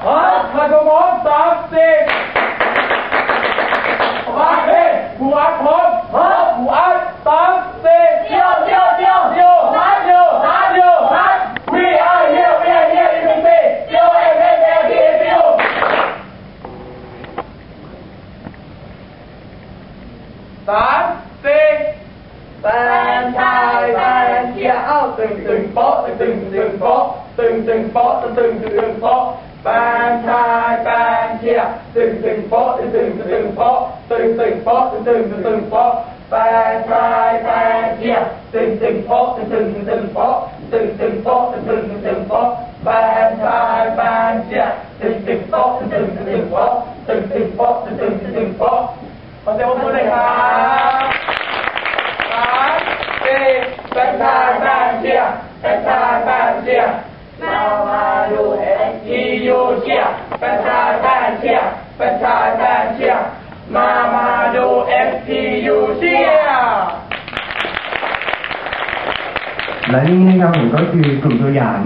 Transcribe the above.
ขกมสามสี่มาเฮ้กูอัดผมกูอัดสามสี่เดียวฮัทwe are here in the city yo yo สามสี่แฟนชายแฟนเชียร์เอ้าตึงโป๊ะตึงโป๊ะตึงโป๊ะตึงโป๊ะแฟนชายแฟนเชียร์ตึงโป๊ะตึงโป๊ะตึงโป๊ะตึงโป๊ะแฟนชายแฟนเชียร์ตึงโป๊ะตึงโป๊ะตึงโป๊ะตึงโป๊ะแฟนชายแฟนเชียร์ตึงโป๊ะตึงโป๊ะตึงโป๊ะตึงโป๊ะขอเสียงปรบมือเลยครับแฟนชายแฟนเชียร์แฟนชายแฟนเชียร์มาดูFPUเชียร์แฟนชายแฟนเชียร์แฟนชายแฟนเชียร์มาดู FPU เชียร์และนี่นะครับผมก็คือกลุ่มตัวอย่าง